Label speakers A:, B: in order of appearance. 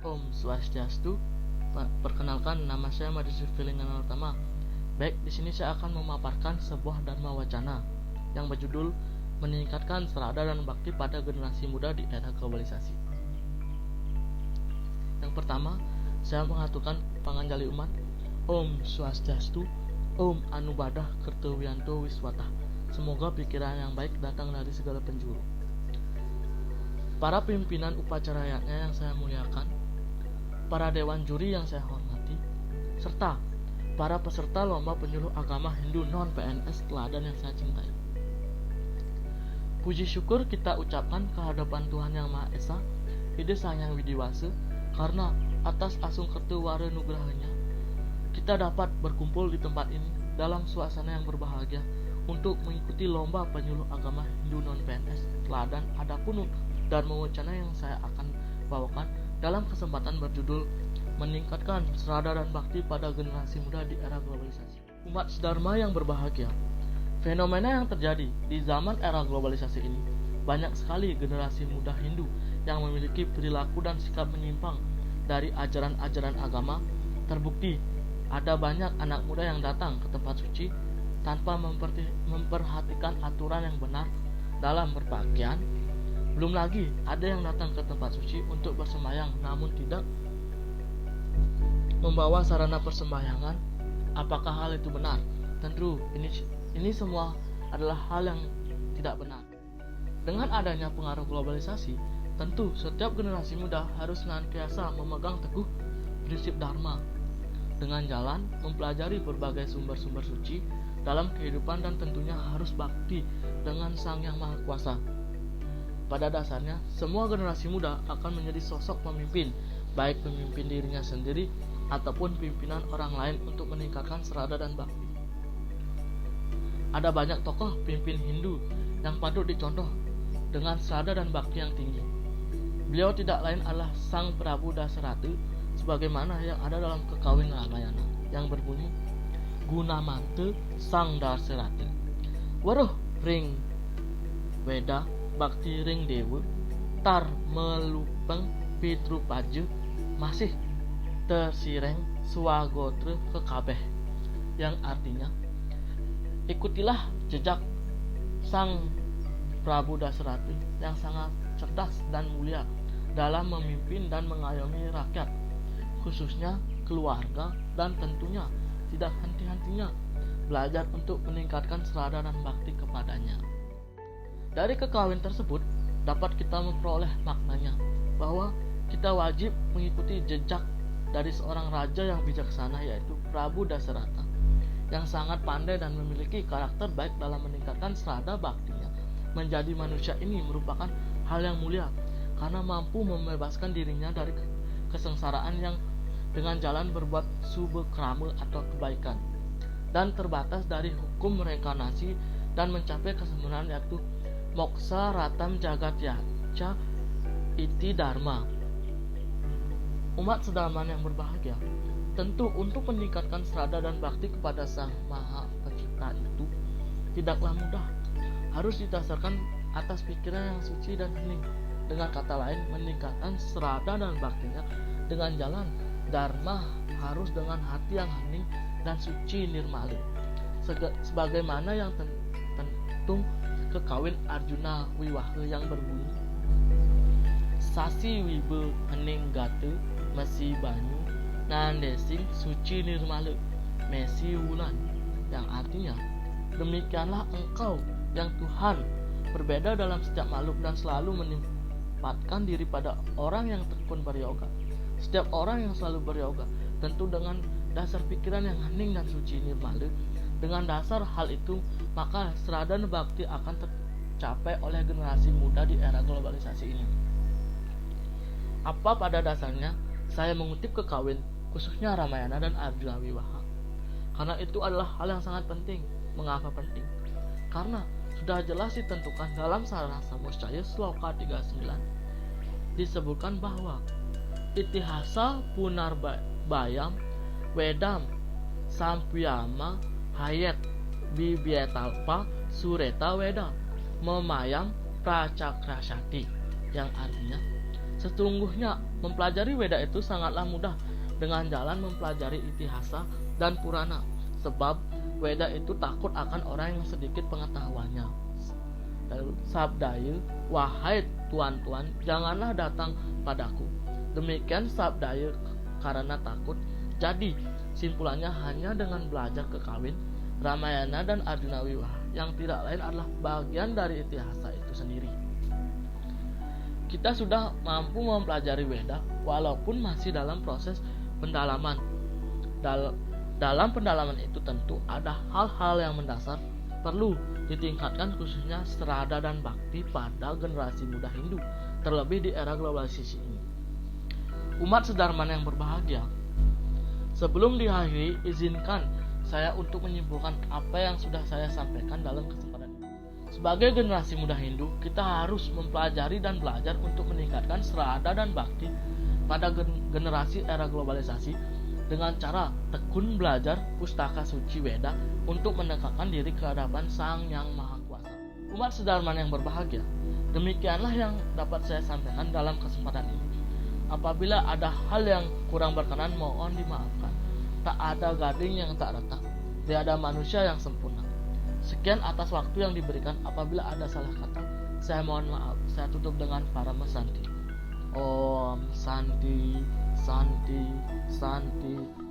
A: Om Swastiastu. Perkenalkan, nama saya Madisir Filingan Utama. Baik, di sini saya akan memaparkan sebuah dharma wacana yang berjudul meningkatkan serada dan bakti pada generasi muda di era globalisasi. Yang pertama, saya mengaturkan panganjali umat. Om Swastiastu, Om Anubadah Kertowianto Wiswatah. Semoga pikiran yang baik datang dari segala penjuru. Para pimpinan upacara rakyatnya yang saya muliakan, para dewan juri yang saya hormati, serta para peserta lomba penyuluh agama Hindu non-PNS teladan yang saya cintai. Puji syukur kita ucapkan kehadapan Tuhan Yang Maha Esa, Ide Sang Yang Widiwasa, karena atas asung kertuwara nugrahanya, kita dapat berkumpul di tempat ini dalam suasana yang berbahagia untuk mengikuti lomba penyuluh agama Hindu non-PNS teladan adapun dharma wacana yang saya akan bawakan dalam kesempatan berjudul meningkatkan serada dan bakti pada generasi muda di era globalisasi. Umat sedharma yang berbahagia, fenomena yang terjadi di zaman era globalisasi ini, banyak sekali generasi muda Hindu yang memiliki perilaku dan sikap menyimpang dari ajaran-ajaran agama. Terbukti ada banyak anak muda yang datang ke tempat suci tanpa memperhatikan aturan yang benar dalam berpakaian. Belum lagi ada yang datang ke tempat suci untuk bersembahyang namun tidak membawa sarana persembahyangan. Apakah hal itu benar? Tentu ini semua adalah hal yang tidak benar. Dengan adanya pengaruh globalisasi, tentu setiap generasi muda harus senantiasa memegang teguh prinsip dharma dengan jalan mempelajari berbagai sumber-sumber suci dalam kehidupan dan tentunya harus bakti dengan Sang Yang Maha Kuasa. Pada dasarnya, semua generasi muda akan menjadi sosok pemimpin, baik pemimpin dirinya sendiri ataupun pimpinan orang lain untuk meningkatkan serada dan bakti. Ada banyak tokoh pimpin Hindu yang patut dicontoh dengan serada dan bakti yang tinggi. Beliau tidak lain adalah Sang Prabu Dasarata, sebagaimana yang ada dalam Kekawin Ramayana yang berbunyi, Gunamante Sang Dasarata, Waruh ring Weda bakti ring dewa, tar melupeng pitru paje, masih tersireng swagotre kekabeh, yang artinya ikutilah jejak Sang Prabu Dasarata yang sangat cerdas dan mulia dalam memimpin dan mengayomi rakyat, khususnya keluarga, dan tentunya tidak henti-hentinya belajar untuk meningkatkan serada dan bakti kepadanya. Dari kekawin tersebut dapat kita memperoleh maknanya bahwa kita wajib mengikuti jejak dari seorang raja yang bijaksana, yaitu Prabu Dasarata, yang sangat pandai dan memiliki karakter baik dalam meningkatkan serada baktinya. Menjadi manusia ini merupakan hal yang mulia karena mampu membebaskan dirinya dari kesengsaraan yang dengan jalan berbuat subekrama atau kebaikan dan terbatas dari hukum reinkarnasi dan mencapai kesempurnaan, yaitu moksa ratam jagat yaca iti dharma. Umat sedharma yang berbahagia, tentu untuk meningkatkan serada dan bakti kepada Sang Maha Pencipta itu tidaklah mudah. Harus didasarkan atas pikiran yang suci dan hening. Dengan kata lain, meningkatkan serada dan baktinya dengan jalan dharma harus dengan hati yang hening dan suci nirmala, sebagaimana yang tentu Kekawin Arjuna Wiwaha yang berbunyi, Sasi wibe hening gate mesi banyu nandesing suci nirmala mesi wulan, yang artinya demikianlah engkau yang Tuhan berbeda dalam setiap makhluk dan selalu menempatkan diri pada orang yang tekun beryoga. Setiap orang yang selalu beryoga tentu dengan dasar pikiran yang hening dan suci nirmala. Dengan dasar hal itu, maka serada dan bakti akan tercapai oleh generasi muda di era globalisasi ini. Apa pada dasarnya saya mengutip Kekawin, khususnya Ramayana dan Arjuna Wiwaha? Karena itu adalah hal yang sangat penting. Mengapa penting? Karena sudah jelas ditentukan dalam Sarasa Muscaya Sloka 39 disebutkan bahwa Itihasa Punarbayam Wedam Sampyama Hayat Bibietalpa Sureta Weda Memayam Pracakrasati, yang artinya Sesungguhnya mempelajari Weda itu sangatlah mudah dengan jalan mempelajari Itihasa dan Purana, sebab Weda itu takut akan orang yang sedikit pengetahuannya. Sabdaya, wahai tuan-tuan, janganlah datang padaku. Demikian sabdaya karena takut. Jadi simpulannya hanya dengan belajar kekawin, Ramayana dan Arjuna Wiwaha yang tidak lain adalah bagian dari Itihasa itu sendiri. Kita sudah mampu mempelajari Weda walaupun masih dalam proses pendalaman. Dalam pendalaman itu tentu ada hal-hal yang mendasar perlu ditingkatkan, khususnya serada dan bakti pada generasi muda Hindu, terlebih di era globalisasi ini. Umat Sedarman yang berbahagia, sebelum diakhiri, izinkan saya untuk menyimpulkan apa yang sudah saya sampaikan dalam kesempatan ini. Sebagai generasi muda Hindu, kita harus mempelajari dan belajar untuk meningkatkan serada dan bakti pada generasi era globalisasi dengan cara tekun belajar pustaka suci Weda untuk mendekatkan diri ke hadapan Sang Yang Maha Kuasa. Umat Sedarman yang berbahagia, demikianlah yang dapat saya sampaikan dalam kesempatan ini. Apabila ada hal yang kurang berkenan, mohon dimaafkan. Tak ada gading yang tak retak, tiada manusia yang sempurna. Sekian atas waktu yang diberikan. Apabila ada salah kata, saya mohon maaf. Saya tutup dengan Parama Santi. Om Santi, Santi, Santi.